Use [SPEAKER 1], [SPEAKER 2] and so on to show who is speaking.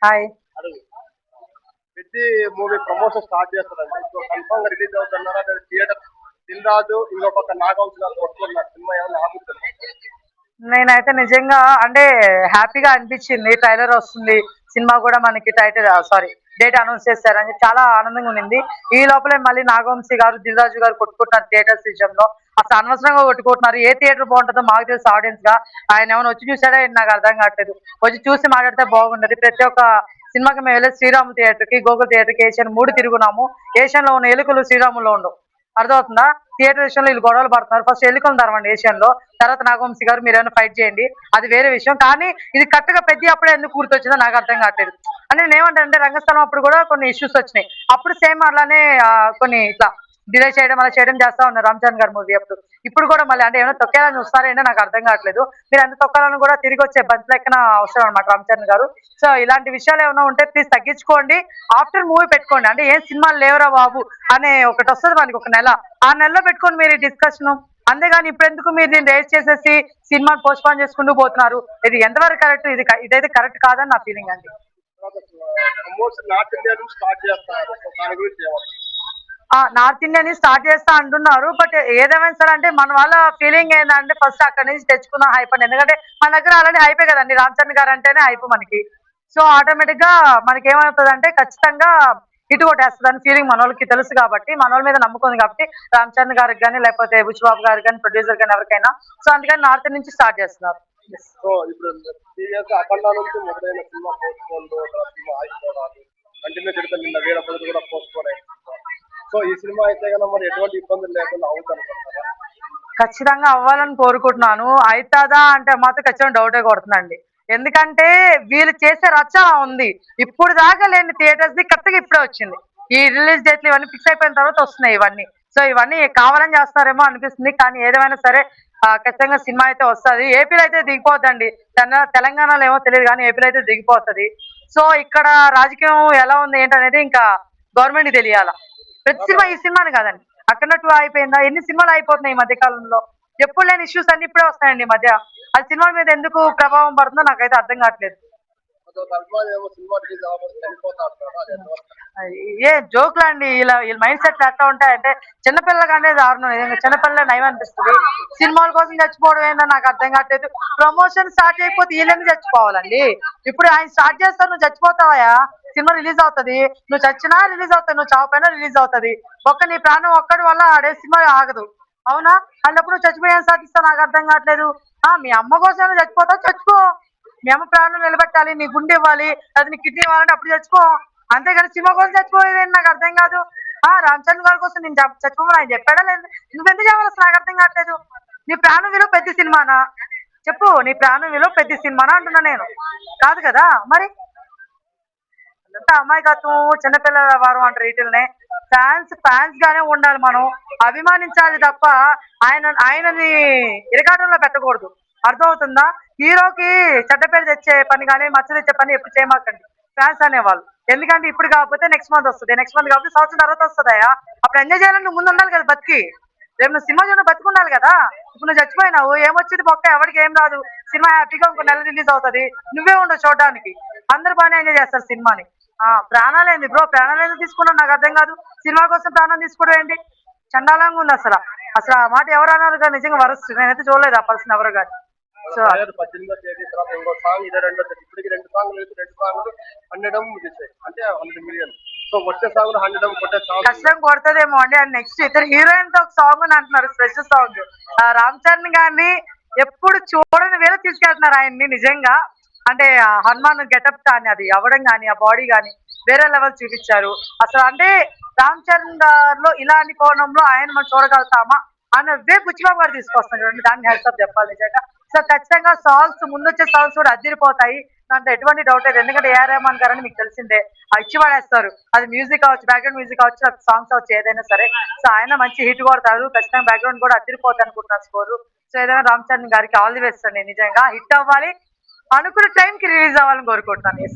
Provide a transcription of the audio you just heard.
[SPEAKER 1] Hi.
[SPEAKER 2] పెద్ద movie promotion start చేస్తారండి. So confirm గా రిలీజ్ అవుతున్నారా? థియేటర్ దిల్ రాజు ఇంకో పక్క నాగవంశ గారు కొట్టుకున్నారు. సినిమా ఏమైనా ఆగుతుంది?
[SPEAKER 1] నేనైతే నిజంగా అంటే హ్యాపీగా అనిపించింది. ట్రైలర్ వస్తుంది, సినిమా కూడా మనకి టైటిల్ సారీ డేట్ అనౌన్స్ చేశారని చాలా ఆనందంగా ఉండింది. ఈ లోపలే మళ్ళీ నాగవంశీ గారు దిల్ రాజు గారు కొట్టుకుంటున్నారు థియేటర్స్ విషయంలో. అసలు అనవసరంగా కొట్టుకుంటున్నారు. ఏ థియేటర్ బాగుంటుందో మాకు తెలుసు ఆడియన్స్ గా. ఆయన ఏమైనా వచ్చి చూసాడా నాకు అర్థం కావట్లేదు. వచ్చి చూసి మాట్లాడితే బాగుండదు. ప్రతి ఒక్క సినిమాకి మేము వెళ్ళి శ్రీరామ్ థియేటర్ కి, గోకుల్ థియేటర్ కి, ఏషియన్ 3 తిరుగున్నాము. ఏషియన్ లో ఉన్న ఎలుకలు శ్రీరాములో ఉండవు. అర్థమవుతుందా? థియేటర్ విషయంలో వీళ్ళు గొడవలు పడుతున్నారు. ఫస్ట్ ఎన్నికలు తరవండి ఏషియన్ లో, తర్వాత నాగవంశీ గారు మీరు ఏమైనా ఫైట్ చేయండి, అది వేరే విషయం. కానీ ఇది కరెక్ట్గా పెద్ద అప్పుడే ఎందుకు గుర్తొచ్చిందో నాకు అర్థం కావట్లేదు. అంటే నేను ఏమంటానంటే రంగస్థలం అప్పుడు కూడా కొన్ని ఇష్యూస్ వచ్చినాయి. అప్పుడు సేమ్ అలానే కొన్ని ఇట్లా డిలే చేయడం అలా చేయడం చేస్తా ఉన్నారు రామ్ చరణ్ గారి మూవీ అప్పుడు. ఇప్పుడు కూడా మళ్ళీ అంటే ఏమైనా తొక్కేయాలని చూస్తారేంటో నాకు అర్థం కావట్లేదు. మీరు ఎంత తొక్కాలని కూడా తిరిగి వచ్చే బంత్ లెక్కన అవసరం అనమాట రామ్ చరణ్ గారు. సో ఇలాంటి విషయాలు ఏమైనా ఉంటే ప్లీజ్ తగ్గించుకోండి. ఆఫ్టర్ మూవీ పెట్టుకోండి. అంటే ఏం సినిమాలు లేవరా బాబు అనే ఒకటి వస్తుంది మనకి, ఒక నెల. ఆ నెలలో పెట్టుకోండి మీరు డిస్కషన్. అంతేగాని ఇప్పుడు ఎందుకు మీరు దీన్ని రేస్ చేసేసి సినిమాని పోస్ట్ పోన్ చేసుకుంటూ పోతున్నారు? ఇది ఎంతవరకు కరెక్ట్? ఇదైతే కరెక్ట్ కాదని నా ఫీలింగ్ అండి.
[SPEAKER 2] ప్రమోషన్ నార్త్ ఇండియా నుంచి స్టార్ట్ చేస్తారు. సో దాని గురించి
[SPEAKER 1] నార్త్ ఇండియా నుంచి స్టార్ట్ చేస్తా అంటున్నారు. బట్ ఏదేమైనా సరే అంటే మన వాళ్ళ ఫీలింగ్ ఏంటంటే ఫస్ట్ అక్కడి నుంచి తెచ్చుకున్న హైప్ అని. ఎందుకంటే మన దగ్గర ఆల్రెడీ హైపే కదండి, రామ్ చరణ్ గారు అంటేనే హైప్ మనకి. సో ఆటోమేటిక్ గా మనకి ఏమవుతుంది అంటే ఖచ్చితంగా ఇటు కొట్టేస్తుంది అని ఫీలింగ్ మన వాళ్ళకి తెలుసు కాబట్టి, మన వాళ్ళ మీద నమ్మకం ఉంది కాబట్టి రామ్ చరణ్ గారికి కానీ లేకపోతే బుచ్చిబాబు గారికి కానీ ప్రొడ్యూసర్ కానీ ఎవరికైనా. సో అందుకని నార్త్ నుంచి స్టార్ట్ చేస్తున్నారు.
[SPEAKER 2] సో ఇప్పుడు అఖండ నుంచి మొదలైన సినిమా పోస్ట్ పోన్ సినిమా ఆగిపోవడాలు కంటిన్యూ పెడతాను. నిన్న వేరే పనులు కూడా పోస్ట్ పోన్ అయింది. సో ఈ సినిమా అయితే కనుక మరి ఎటువంటి ఇబ్బందులు లేకుండా అవుతాను.
[SPEAKER 1] ఖచ్చితంగా అవ్వాలని కోరుకుంటున్నాను. అవుతుందా అంటే మాత్రం ఖచ్చితంగా డౌటే కొడుతుందండి. ఎందుకంటే వీళ్ళు చేసే రచ్చ ఉంది. ఇప్పుడు దాకా లేని థియేటర్స్ ది కరెక్ట్గా ఇప్పుడే వచ్చింది. ఈ రిలీజ్ డేట్లు ఇవన్నీ ఫిక్స్ అయిపోయిన తర్వాత వస్తున్నాయి ఇవన్నీ. సో ఇవన్నీ కావాలని చేస్తారేమో అనిపిస్తుంది. కానీ ఏదేమైనా సరే ఖచ్చితంగా సినిమా అయితే వస్తుంది. ఏపీలో అయితే దిగిపోద్దండి. తెలంగాణలో ఏమో తెలియదు కానీ ఏపీలో అయితే దిగిపోతుంది. సో ఇక్కడ రాజకీయం ఎలా ఉంది ఏంటనేది ఇంకా గవర్నమెంట్కి తెలియాలా. ప్రతి సినిమా ఈ సినిమాని కాదండి, అక్కడ 2 అయిపోయిందా, ఎన్ని సినిమాలు అయిపోతున్నాయి ఈ మధ్య కాలంలో. ఎప్పుడు లేని ఇష్యూస్ అన్ని ఇప్పుడే వస్తాయండి ఈ మధ్య. అది సినిమాల మీద ఎందుకు ప్రభావం పడుతుందో నాకైతే అర్థం కావట్లేదు. ఏ జోక్లు అండి, ఇలా వీళ్ళ మైండ్ సెట్ ఎట్లా ఉంటాయంటే చిన్నపిల్లల కంటే దారుణం. చిన్నపిల్లలు నయం అనిపిస్తుంది. సినిమాల కోసం చచ్చిపోవడం ఏందో నాకు అర్థం కావట్లేదు. ప్రమోషన్ స్టార్ట్ అయిపోతే వీళ్ళని చచ్చిపోవాలండి. ఇప్పుడు ఆయన స్టార్ట్ చేస్తారు, నువ్వు చచ్చిపోతావా? సినిమా రిలీజ్ అవుతుంది, నువ్వు చచ్చినా రిలీజ్ అవుతుంది, నువ్వు చావపోయినా రిలీజ్ అవుతుంది. నీ ప్రాణం ఒక్కడి వల్ల ఆడే సినిమా ఆగదు. అవునా? అన్నప్పుడు చచ్చిపోయాను సాధిస్తా నాకు అర్థం కావట్లేదు. మీ అమ్మ కోసం చచ్చిపోతావు, చచ్చిపో. మీ అమ్మ ప్రాణం నిలబెట్టాలి, నీ గుండె ఇవ్వాలి, అది నీ కిడ్నీ ఇవ్వాలంటే అప్పుడు చచ్చిపో. అంతేగాని సినిమా కోసం చచ్చిపోయేది నాకు అర్థం కాదు. రామ్ చరణ్ గారి కోసం నేను చచ్చిపోమని ఆయన చెప్పాడా లేదు? నువ్వెందుకు చెప్పాలి నాకు అర్థం కావట్లేదు. నీ ప్రాణం విలువ పెద్ద సినిమానా చెప్పు? నీ ప్రాణం విలువ పెద్ద సినిమానా అంటున్నా నేను. కాదు కదా మరి. అంతా అమాయకత్వం, చిన్నపిల్లల వారం అంటారు వీటిల్ని. ఫ్యాన్స్ గానే ఉండాలి, మనం అభిమానించాలి తప్ప ఆయనని ఇరకాటంలో పెట్టకూడదు. అర్థమవుతుందా? హీరోకి చెడ్డ పేరు తెచ్చే పని కానీ మచ్చ తెచ్చే పని ఎప్పుడు చేయమాకండి ఫ్యాన్స్ అనేవాళ్ళు. ఎందుకంటే ఇప్పుడు కాకపోతే నెక్స్ట్ మంత్ వస్తుంది, నెక్స్ట్ మంత్ కాకపోతే సంవత్సరం తర్వాత వస్తుందయా. అప్పుడు ఎంజాయ్ చేయాలని నువ్వు ముందు ఉండాలి కదా బతికి. రేపు నువ్వు సినిమా చూడ బతుకుండాలి కదా. ఇప్పుడు నువ్వు చచ్చిపోయినావు, ఏమొచ్చింది బొక్క, ఎవరికి ఏం రాదు. సినిమా హ్యాపీగా ఇంకో నెల రిలీజ్ అవుతుంది, నువ్వే ఉండవు చూడడానికి. అందరు బాగానే ఎంజాయ్ చేస్తారు సినిమాని. ప్రాణాలేంది బ్రో? ప్రాణాలు తీసుకున్నాం నాకు అర్థం కాదు. సినిమా కోసం ప్రాణం తీసుకోవడం ఏంటి? చండాలంగా ఉంది అసలు. ఆ మాట ఎవరు అన్నారు కానీ నిజంగా వరస్ట్. నేనైతే చూడలేదు ఆ పర్సన్ ఎవరు కానీ. సో
[SPEAKER 2] 18వ తేదీ తర్వాత ఇంకో సాంగ్, ఇదే 2వ తేదీ. ఇప్పటికి 2 సాంగ్లు 100 అంటే 100 మిలియన్. సో వచ్చే సాంగ్ 100 కొట్టే సాంగ్
[SPEAKER 1] ఖచ్చితంగా కొడుతుందేమో అండి. అండ్ నెక్స్ట్ ఇతర హీరోయిన్ తో ఒక సాంగ్ అని అంటున్నారు, స్పెషల్ సాంగ్. రామ్ చరణ్ గారిని ఎప్పుడు చూడని వేళ తీసుకెళ్తున్నారు ఆయన్ని. నిజంగా అంటే హనుమాన్ గెటప్ కానీ, అది అవ్వడం కానీ, ఆ బాడీ కానీ వేరే లెవెల్ చూపించారు అసలు. అంటే రామ్ చరణ్ గారిలో ఇలాంటి కోణంలో ఆయన మనం చూడగలుగుతామా అన్న వే బుచ్చిబాబు గారు తీసుకొస్తున్నారు చూడండి, దాన్ని హెల్ప్ చెప్పాలి నిజంగా. సో ఖచ్చితంగా సాంగ్స్ ముందొచ్చే సాంగ్స్ కూడా అదిరిపోతాయి, దాంట్లో ఎటువంటి డౌట్ లేదు. ఎందుకంటే ఏఆర్ రెహమాన్ గారు అని మీకు తెలిసిందే, ఇచ్చి పడేస్తారు. అది మ్యూజిక్ కావచ్చు, బ్యాక్గ్రౌండ్ మ్యూజిక్ కావచ్చు, సాంగ్స్ కావచ్చు, ఏదైనా సరే. సో ఆయన మంచి హిట్ కొడతారు ఖచ్చితంగా. బ్యాక్గ్రౌండ్ కూడా అదిరిపోతాయి అనుకుంటున్నారు స్కోరు. సో ఏదైనా రామ్ చరణ్ గారికి ఆల్ ది బెస్ట్ అండి. నిజంగా హిట్ అవ్వాలి, అనుకున్న టైంకి రిలీజ్ అవ్వాలని కోరుకుంటున్నాను.